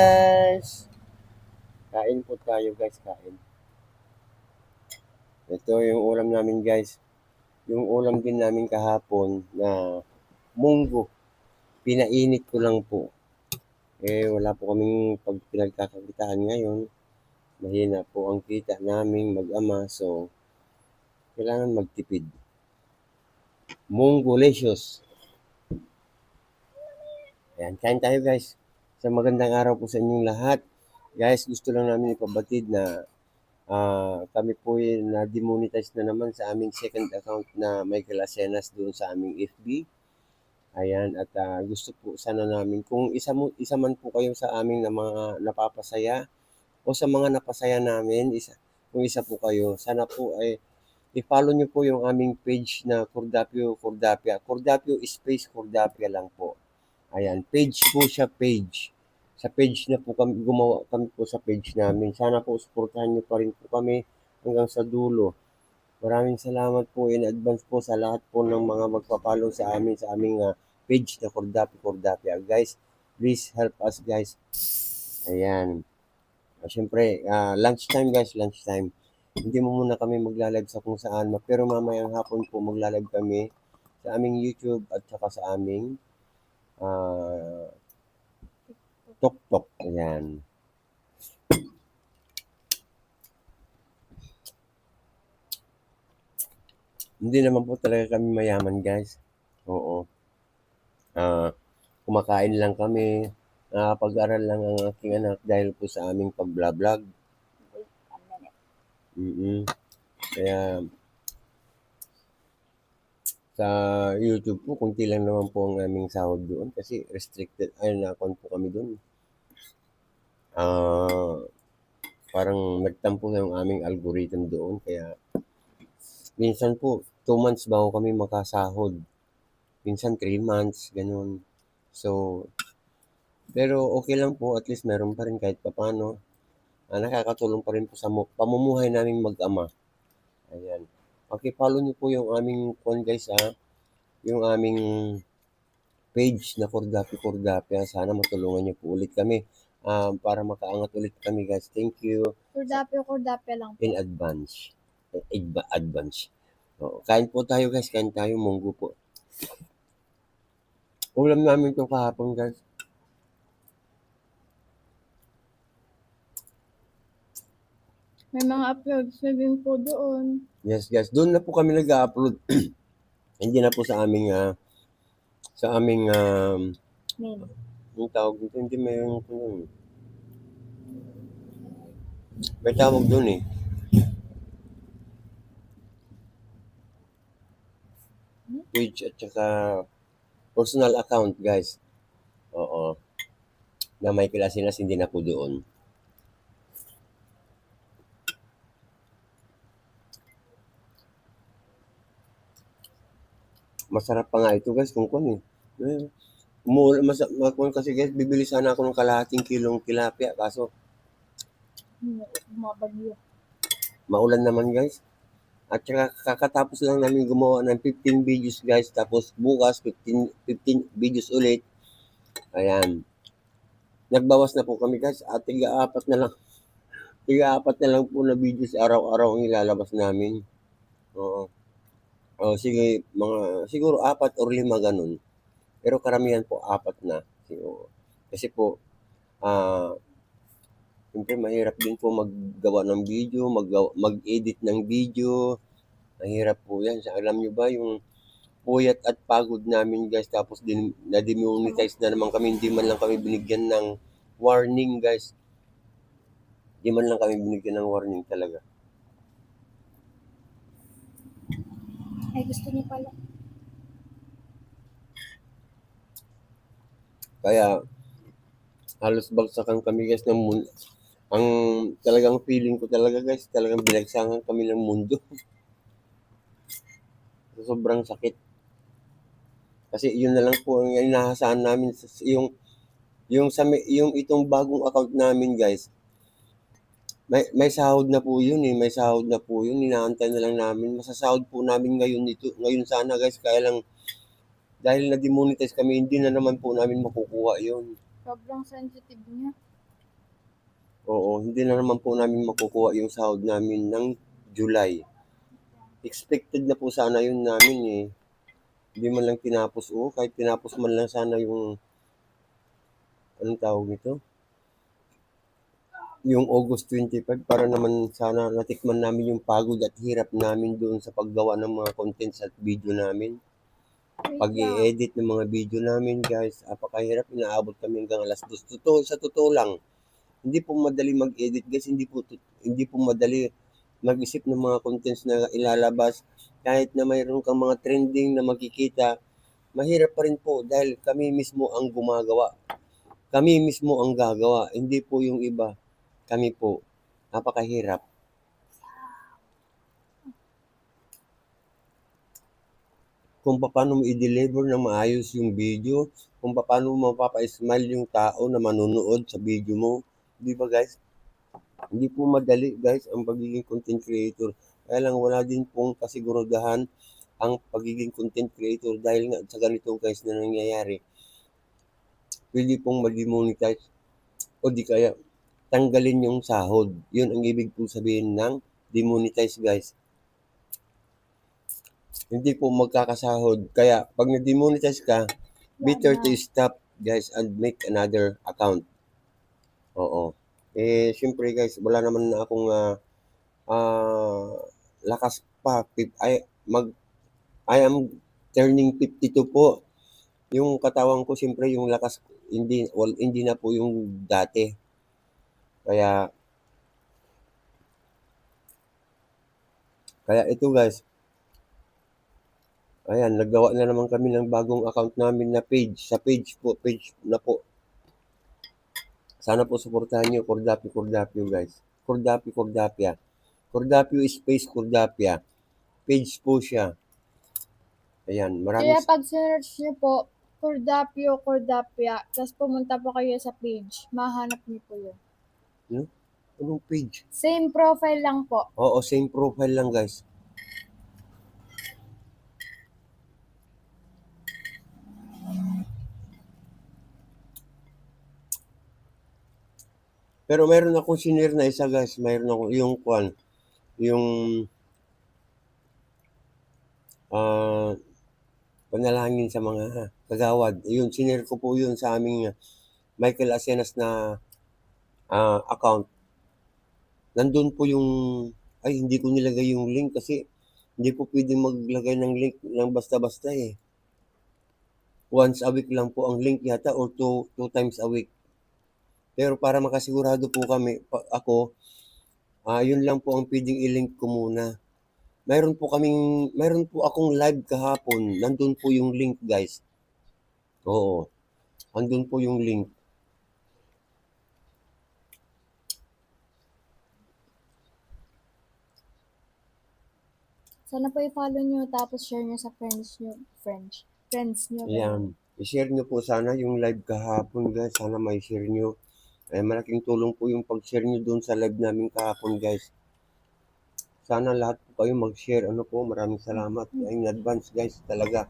Guys, kain po tayo guys, kain. Ito yung ulam namin guys. Yung ulam din namin kahapon na munggo. Pinainit ko lang po. Wala po kaming pinagkakakitaan ngayon. Mahina po ang kita naming mag-ama. So, kailangan magtipid. Munggo-licious. Ayan, kain tayo guys. Sa magandang araw po sa inyong lahat. Guys, gusto lang namin ipabatid na kami po ay na-demonetize na naman sa aming second account na Michael Asenas doon sa aming FB. Ayan, at gusto po sana namin, kung isa man po kayo sa amin na mga napapasaya o sa mga napasaya namin, kung isa po kayo, sana po ay i-follow nyo po yung aming page na Cordapio Cordapia. Cordapio space Cordapia lang po. Ayan, page po siya, page. Sa page na po kami, gumawa kami po sa page namin. Sana po suportahan nyo pa rin po kami hanggang sa dulo. Maraming salamat po in advance po sa lahat po ng mga magpa-follow sa amin sa aming page na Cordapi Cordapia. Guys, please help us guys. Ayan. Siyempre, lunchtime guys, lunchtime. Hindi mo muna kami magla-live sa kung saan, pero mamayang hapon po magla-live kami sa aming YouTube at saka sa aming uh, TokTok. Ayan. Hindi naman po talaga kami mayaman guys. Oo. Kumakain lang kami. Nakapag-aral lang ang aking anak dahil po sa aming pag-vlog. Mm. Kaya sa YouTube po, kunti lang naman po ang aming sahod doon kasi restricted, ay na-account po kami doon. Ah, parang nagtampo yung aming algorithm doon. Kaya minsan po, 2 months bago kami makasahod. Minsan 3 months, ganun. So, pero okay lang po, at least meron pa rin kahit papano. Nakakatulong pa rin po sa pamumuhay naming mag-ama. Ayan. Paki-follow niyo po yung aming guys yung aming page na Cordapi Cordapi. Sana matulungan niyo po ulit kami para makaangat ulit kami guys. Thank you Cordapio lang po. in advance. Advance. Kain po tayo guys, kain tayo munggo po. Ulam namin to kahapon guys. May mga uploads na din po doon. Yes guys, doon na po kami nag-upload. Hindi na po sa aming Main. yung tawag dito, hindi may tawag doon eh. Page at saka personal account guys. Oo. Na may Kilasinas, hindi na po doon. Masarap pa nga ito guys kung kun eh. Kung kasi guys, bibili sana ako ng kalahating kilong tilapia kaso Bumabagyo. maulan naman guys. At saka kakatapos lang namin gumawa ng 15 videos guys. Tapos bukas 15 videos ulit. Ayan. Nagbawas na po kami guys. At tiga-apat na lang. Tiga-apat na lang po na videos araw-araw ang ilalabas namin. Oo. Sige, siguro 4 or 5 ganun. Pero karamihan po 4 na. Siguro. Kasi po, siyempre mahirap din po maggawa ng video, mag-edit ng video. Mahirap po yan. Alam nyo ba yung puyat at pagod namin guys, tapos na-demonetize na naman kami, hindi man lang kami binigyan ng warning guys. Hindi man lang kami binigyan ng warning talaga. Ay, gusto niyo pala. Kaya halos bagsakan kami guys ng mundo. Ang talagang feeling ko talaga guys, talagang binagsakan kami ng mundo. Sobrang sakit. Kasi yun na lang po ang inaasahan namin yung itong bagong account namin guys. May sahod na po yun eh, may sahod na po yun. Inaantay na lang namin. Masasahod po namin ngayon sana guys, kaya lang dahil na-demonetize kami, hindi na naman po namin makukuha yun. Sobrang sensitive niya. hindi na naman po namin makukuha yung sahod namin ng July. Expected na po sana yun namin eh. Hindi man lang tinapos. Kahit tinapos man lang sana yung, anong tawag nito? Yung August 25 para naman sana natikman namin yung pagod at hirap namin doon sa paggawa ng mga contents at video namin. Pag i-edit ng mga video namin guys, apakahirap, inaabot kami hanggang alas 2. Sa totoo lang, hindi po madali mag-edit guys, hindi po madali mag-isip ng mga contents na ilalabas. Kahit na mayroon kang mga trending na makikita, mahirap pa rin po dahil kami mismo ang gumagawa. Kami mismo ang gagawa, hindi po yung iba. Kami po. Napakahirap. Kung paano mo i-deliver na maayos yung video, kung paano mo mapapa-smile yung tao na manonood sa video mo. Di ba guys? Hindi po madali guys ang pagiging content creator. Kaya lang wala din pong kasiguraduhan ang pagiging content creator dahil nga sa ganito guys na nangyayari. Pwede pong ma-demonetize o di kaya tanggalin yung sahod. Yun ang ibig po sabihin ng demonetize guys. Hindi po magkakasahod. Kaya pag na-demonetize ka, better to stop guys and make another account. Oo. Siyempre guys, wala naman na akong lakas pa. I am turning 52 po. Yung katawan ko, siyempre yung lakas, hindi na po yung dati. Kaya ito guys, ayan, naggawa na naman kami ng bagong account namin na page. Sa page na po. Sana po suportahan nyo, Kordapio guys. Kordapia. Kordapio space Kordapia. Page po siya. Ayan, Kaya pag search nyo po, Cordapia, tapos pumunta po kayo sa page, mahanap nyo po yun. Anong page? Same profile lang po. Oo, same profile lang guys. Pero mayroon akong sinare na isa guys. Mayroon ako yung panalangin sa mga kagawad. Yun, sinare ko po yun sa aming Michael Asenas na account. Nandun po yung, hindi ko nilagay yung link kasi hindi po pwedeng maglagay ng link lang basta-basta eh. Once a week lang po ang link yata or two times a week. Pero para makasigurado po kami, yun lang po ang pwedeng i-link ko muna. Mayroon po akong live kahapon. Nandun po yung link guys. Oo. Andun po yung link. Sana po i-follow nyo tapos share nyo sa friends nyo. Ayan. I-share nyo po sana yung live kahapon guys. Sana may share nyo. Malaking tulong po yung pag-share nyo doon sa live namin kahapon guys. Sana lahat po kayo mag-share. Maraming salamat. In advance guys talaga.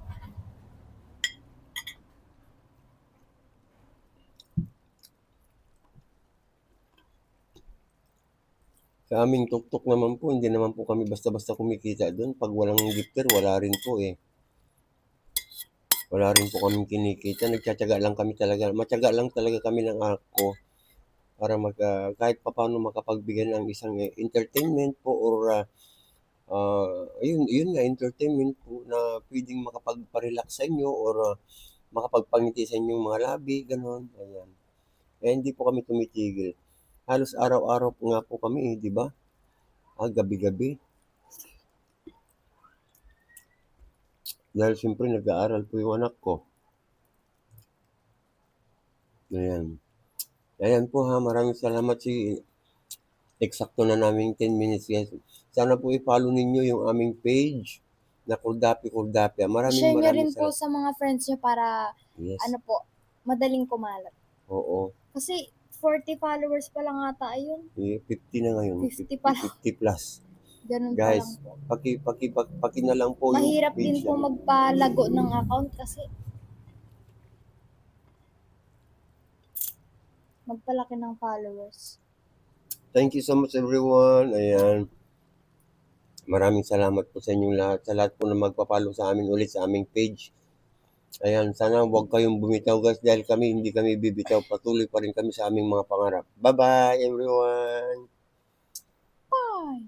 Sa aming tuktok naman po, hindi naman po kami basta-basta kumikita doon. Pag walang gifter, wala rin po eh. Wala rin po kaming kinikita. Nagtsatsaga lang kami talaga. Matyaga lang talaga kami ng ako para kahit paano makapagbigay ng isang entertainment po or yun nga, entertainment po na pwedeng makapagpa-relax sa inyo or makapagpangiti sa inyong mga labi, gano'n. Ayan. Hindi po kami tumitigil. Halos araw-araw po nga po kami, di ba? Gabi-gabi. Dahil siyempre nag-aaral po yung anak ko. Ayan. Ayan po ha, maraming salamat eksakto na namin 10 minutes guys. Sana po i-follow ninyo yung aming page na Kordapia. Share nyo rin Maraming po sa mga friends nyo para, Yes. madaling kumalat. Oo. Kasi 40 followers pa lang ata ayun. 50 na ngayon. 50 pa lang. 50 plus. Ganun pa Guys, lang po. paki na lang po Mahirap yung page din po namin. magpalago ng account kasi magpalaki ng followers. Thank you so much everyone. Ayan. Maraming salamat po sa inyong lahat. Sa lahat po na magpa-follow sa amin ulit sa aming page. Ayan, sana huwag kayong bumitaw guys dahil kami hindi kami bibitaw. Patuloy pa rin kami sa aming mga pangarap. Bye-bye everyone! Bye!